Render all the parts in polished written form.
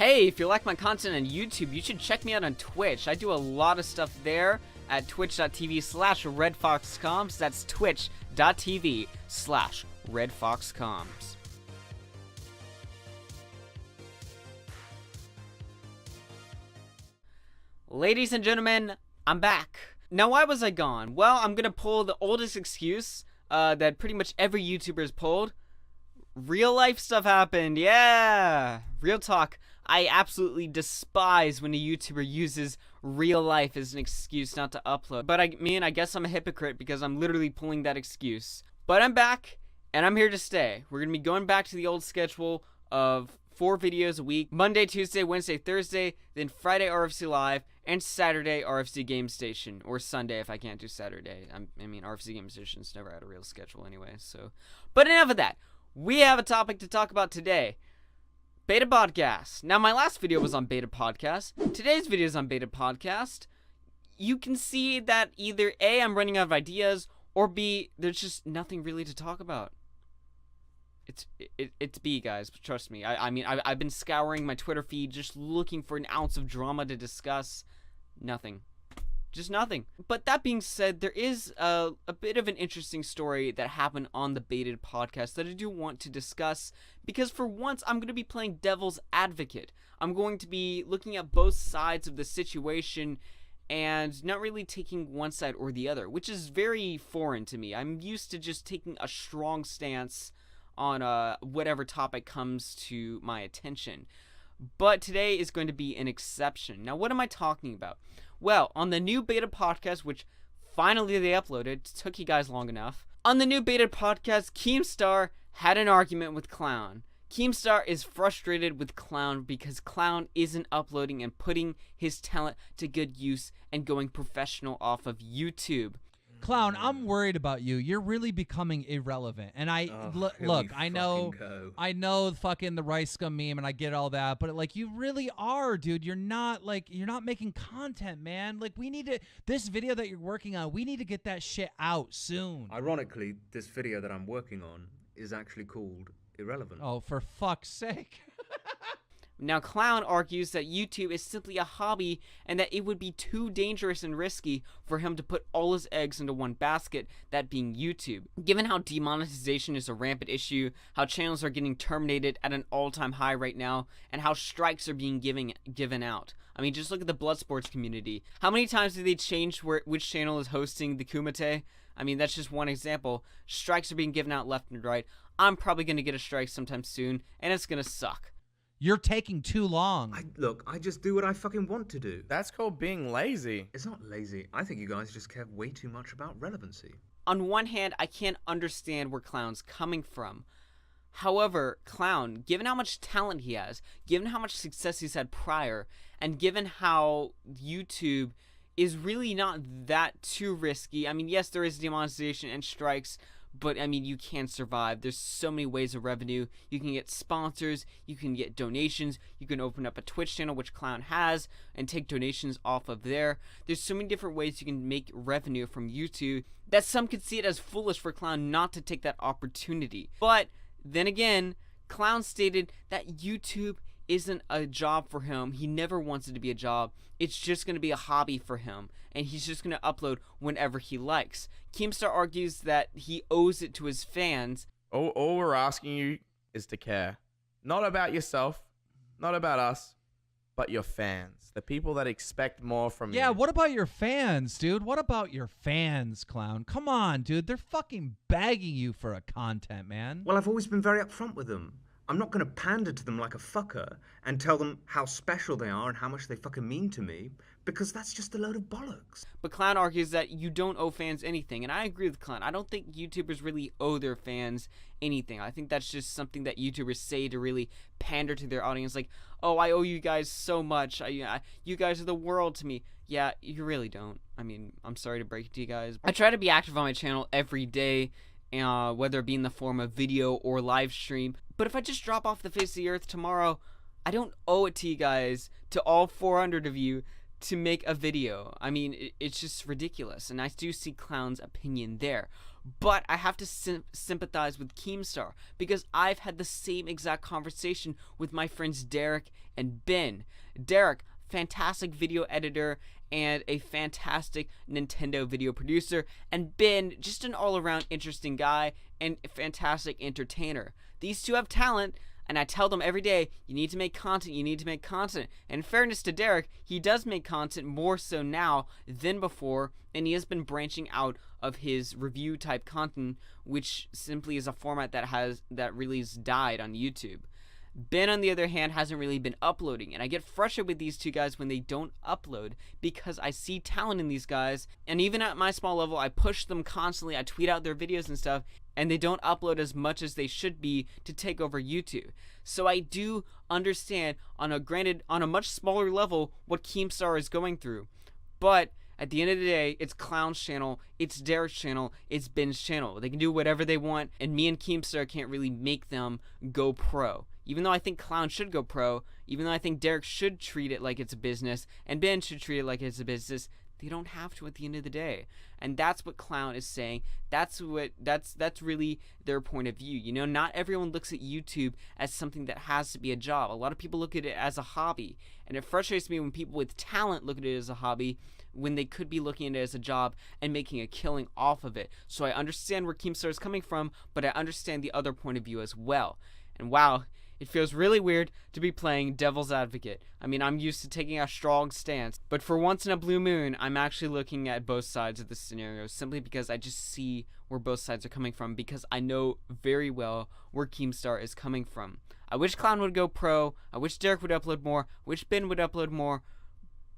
Hey, if you like my content on YouTube, you should check me out on Twitch. I do a lot of stuff there at twitch.tv/RedFoxComms. That's twitch.tv/RedFoxComms. Ladies and gentlemen, I'm back. Now, why was I gone? Well, I'm gonna pull the oldest excuse that pretty much every YouTuber has pulled. Real life stuff happened, yeah! Real talk. I absolutely despise when a YouTuber uses real life as an excuse not to upload. But I guess I'm a hypocrite because I'm literally pulling that excuse. But I'm back, and I'm here to stay. We're gonna be going back to the old schedule of 4 videos a week. Monday, Tuesday, Wednesday, Thursday, then Friday RFC Live, and Saturday RFC Game Station. Or Sunday if I can't do Saturday. RFC Game Station's never had a real schedule anyway, so. But enough of that. We have a topic to talk about today. Beta Podcast. Now, my last video was on Beta Podcast. Today's video is on Beta Podcast. You can see that either A, I'm running out of ideas, or B, there's just nothing really to talk about. It's B, guys. Trust me. I've been scouring my Twitter feed just looking for an ounce of drama to discuss. Nothing. Just nothing. But that being said, there is a bit of an interesting story that happened on the Baited Podcast that I do want to discuss, because for once I'm going to be playing devil's advocate. I'm going to be looking at both sides of the situation and not really taking one side or the other, which is very foreign to me. I'm used to just taking a strong stance on whatever topic comes to my attention. But today is going to be an exception. Now, what am I talking about? Well, on the new Beta Podcast, which finally they uploaded, it took you guys long enough. On the new Beta Podcast, Keemstar had an argument with Clown. Keemstar is frustrated with Clown because Clown isn't uploading and putting his talent to good use and going professional off of YouTube. Clown, I'm worried about you. You're really becoming irrelevant. And look, I know fucking the rice scum meme and I get all that, but like you really are, dude. You're not making content, man. Like this video that you're working on, we need to get that shit out soon. Ironically, this video that I'm working on is actually called Irrelevant. Oh, for fuck's sake. Now, Clown argues that YouTube is simply a hobby and that it would be too dangerous and risky for him to put all his eggs into one basket, that being YouTube. Given how demonetization is a rampant issue, how channels are getting terminated at an all-time high right now, and how strikes are being given out. I mean, just look at the blood sports community. How many times do they change which channel is hosting the Kumite? I mean, that's just one example. Strikes are being given out left and right. I'm probably going to get a strike sometime soon, and it's going to suck. You're taking too long. Look, I just do what I fucking want to do. That's called being lazy. It's not lazy. I think you guys just care way too much about relevancy. On one hand, I can't understand where Clown's coming from. However, Clown, given how much talent he has, given how much success he's had prior, and given how YouTube is really not that too risky. I mean, yes, there is demonetization and strikes, but, I mean, you can survive. There's so many ways of revenue. You can get sponsors, you can get donations, you can open up a Twitch channel, which Clown has, and take donations off of there. There's so many different ways you can make revenue from YouTube that some could see it as foolish for Clown not to take that opportunity. But, then again, Clown stated that YouTube isn't a job for him. He never wants it to be a job. It's just going to be a hobby for him, and he's just going to upload whenever he likes. Keemstar argues that he owes it to his fans. All we're asking you is to care. Not about yourself, not about us, but your fans. The people that expect more from you. Yeah, what about your fans, dude? What about your fans, Clown? Come on, dude. They're fucking begging you for a content, man. Well, I've always been very upfront with them. I'm not going to pander to them like a fucker and tell them how special they are and how much they fucking mean to me, because that's just a load of bollocks. But Clown argues that you don't owe fans anything, and I agree with Clown. I don't think YouTubers really owe their fans anything. I think that's just something that YouTubers say to really pander to their audience, like, oh, I owe you guys so much. You guys are the world to me. Yeah, you really don't. I mean, I'm sorry to break it to you guys. I try to be active on my channel every day, whether it be in the form of video or live stream. But if I just drop off the face of the earth tomorrow, I don't owe it to you guys, to all 400 of you, to make a video. I mean, it's just ridiculous. And I do see Clown's opinion there. But I have to sympathize with Keemstar because I've had the same exact conversation with my friends Derek and Ben. Derek, fantastic video editor and a fantastic Nintendo video producer, and Ben, just an all-around interesting guy and a fantastic entertainer. These two have talent, and I tell them every day, you need to make content, you need to make content. And in fairness to Derek, he does make content more so now than before, and he has been branching out of his review type content, which simply is a format that really has died on YouTube. Ben, on the other hand, hasn't really been uploading, and I get frustrated with these two guys when they don't upload because I see talent in these guys, and even at my small level, I push them constantly, I tweet out their videos and stuff, and they don't upload as much as they should be to take over YouTube. So I do understand, on a much smaller level, what Keemstar is going through, but at the end of the day, it's Clown's channel, it's Derek's channel, it's Ben's channel. They can do whatever they want, and me and Keemstar can't really make them go pro. Even though I think Clown should go pro, even though I think Derek should treat it like it's a business, and Ben should treat it like it's a business, they don't have to at the end of the day. And that's what Clown is saying. That's really their point of view. You know, not everyone looks at YouTube as something that has to be a job. A lot of people look at it as a hobby. And it frustrates me when people with talent look at it as a hobby when they could be looking at it as a job and making a killing off of it. So I understand where Keemstar is coming from, but I understand the other point of view as well. And wow, it feels really weird to be playing devil's advocate. I mean, I'm used to taking a strong stance, but for once in a blue moon, I'm actually looking at both sides of the scenario simply because I just see where both sides are coming from, because I know very well where Keemstar is coming from. I wish Clown would go pro, I wish Derek would upload more, I wish Ben would upload more,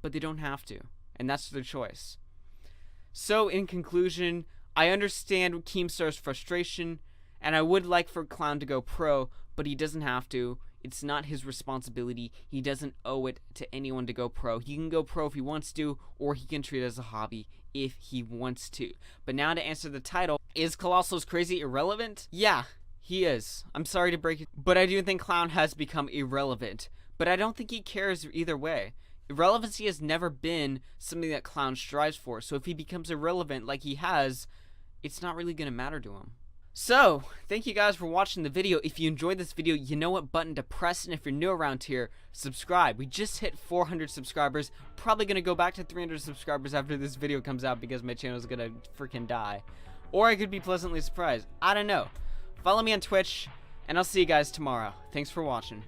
but they don't have to, and that's their choice. So in conclusion, I understand Keemstar's frustration, and I would like for Clown to go pro, but he doesn't have to. It's not his responsibility. He doesn't owe it to anyone to go pro. He can go pro if he wants to, or he can treat it as a hobby if he wants to. But now to answer the title, is Colossal's crazy irrelevant? Yeah, he is. I'm sorry to break it, but I do think Clown has become irrelevant. But I don't think he cares either way. Irrelevancy has never been something that Clown strives for, so if he becomes irrelevant like he has, it's not really going to matter to him. So, thank you guys for watching the video. If you enjoyed this video, you know what button to press, and if you're new around here, subscribe. We just hit 400 subscribers. Probably going to go back to 300 subscribers after this video comes out because my channel is going to freaking die. Or I could be pleasantly surprised. I don't know. Follow me on Twitch, and I'll see you guys tomorrow. Thanks for watching.